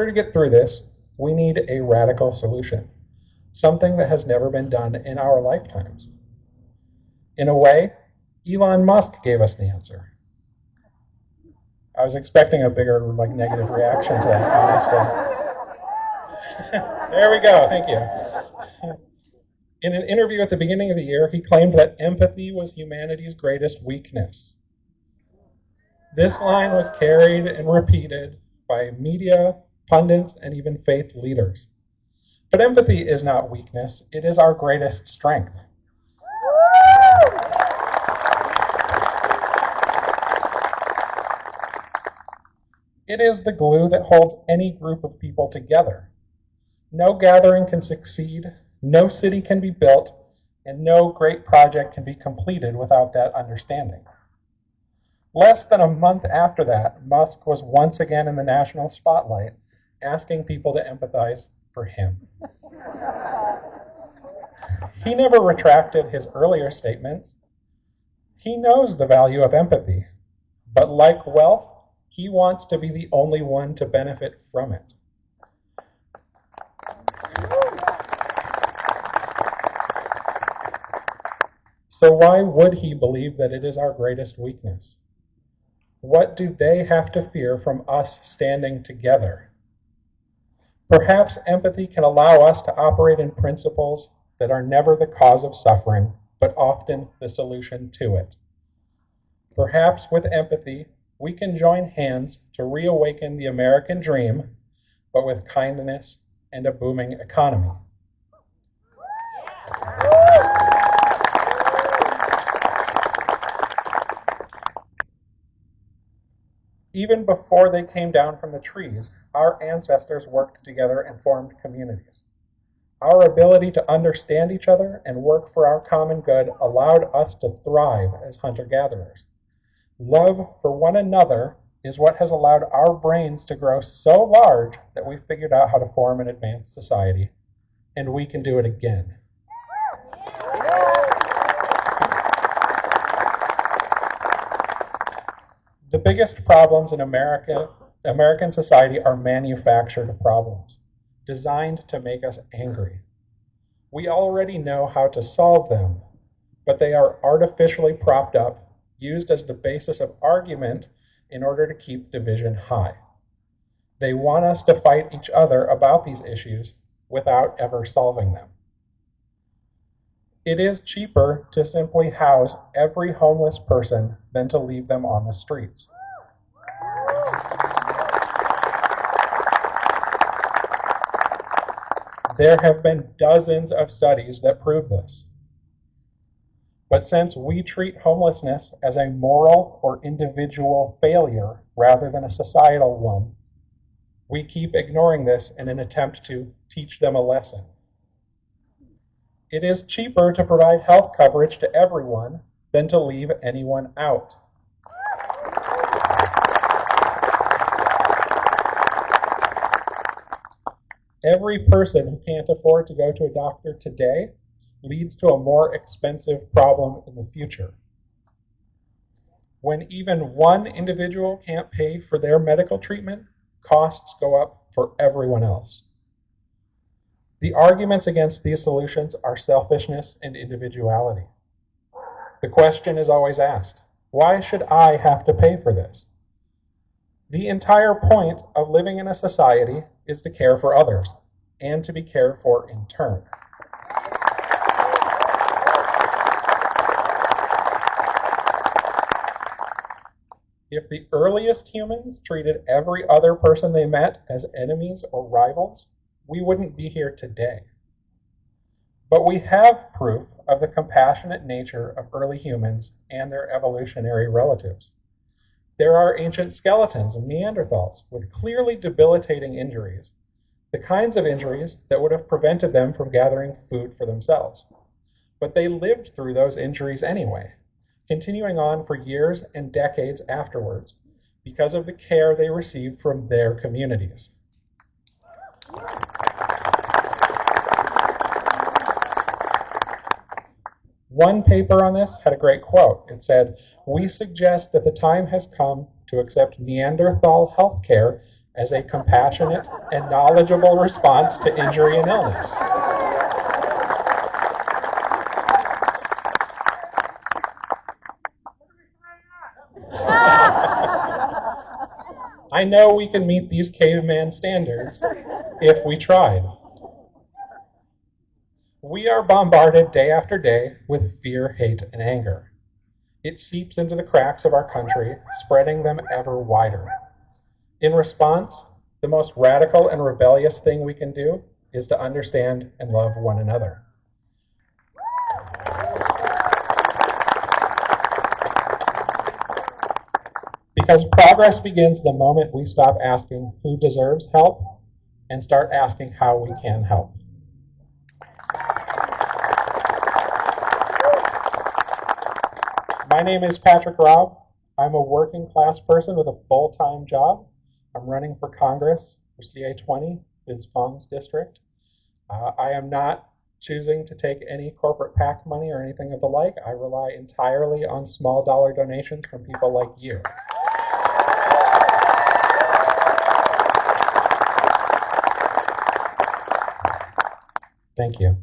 order to get through this, we need a radical solution, something that has never been done in our lifetimes. In a way, Elon Musk gave us the answer. I was expecting a bigger, negative reaction to that, honestly. There we go, thank you. In an interview at the beginning of the year, he claimed that empathy was humanity's greatest weakness. This line was carried and repeated by media, pundits, and even faith leaders. But empathy is not weakness, it is our greatest strength. It is the glue that holds any group of people together. No gathering can succeed, no city can be built, and no great project can be completed without that understanding. Less than a month after that, Musk was once again in the national spotlight, asking people to empathize for him. He never retracted his earlier statements. He knows the value of empathy, but like wealth, he wants to be the only one to benefit from it. So why would he believe that it is our greatest weakness? What do they have to fear from us standing together? Perhaps empathy can allow us to operate in principles that are never the cause of suffering, but often the solution to it. Perhaps with empathy, we can join hands to reawaken the American dream, but with kindness and a booming economy. Even before they came down from the trees, our ancestors worked together and formed communities. Our ability to understand each other and work for our common good allowed us to thrive as hunter-gatherers. Love for one another is what has allowed our brains to grow so large that we've figured out how to form an advanced society, and we can do it again. The biggest problems in American society are manufactured problems, designed to make us angry. We already know how to solve them, but they are artificially propped up, used as the basis of argument in order to keep division high. They want us to fight each other about these issues without ever solving them. It is cheaper to simply house every homeless person than to leave them on the streets. There have been dozens of studies that prove this. But since we treat homelessness as a moral or individual failure rather than a societal one, we keep ignoring this in an attempt to teach them a lesson. It is cheaper to provide health coverage to everyone than to leave anyone out. Every person who can't afford to go to a doctor today leads to a more expensive problem in the future. When even one individual can't pay for their medical treatment, costs go up for everyone else. The arguments against these solutions are selfishness and individuality. The question is always asked, why should I have to pay for this? The entire point of living in a society is to care for others and to be cared for in turn. If the earliest humans treated every other person they met as enemies or rivals, we wouldn't be here today. But we have proof of the compassionate nature of early humans and their evolutionary relatives. There are ancient skeletons of Neanderthals with clearly debilitating injuries, the kinds of injuries that would have prevented them from gathering food for themselves. But they lived through those injuries anyway, continuing on for years and decades afterwards because of the care they received from their communities. One paper on this had a great quote. It said, "We suggest that the time has come to accept Neanderthal healthcare as a compassionate and knowledgeable response to injury and illness. I know we can meet these caveman standards if we tried. We are bombarded day after day with fear, hate, and anger. It seeps into the cracks of our country, spreading them ever wider. In response, the most radical and rebellious thing we can do is to understand and love one another. Because progress begins the moment we stop asking who deserves help and start asking how we can help. My name is Patrick Robb. I'm a working class person with a full-time job. I'm running for Congress for CA20, Vince Fong's district. I am not choosing to take any corporate PAC money or anything of the like. I rely entirely on small dollar donations from people like you. Thank you.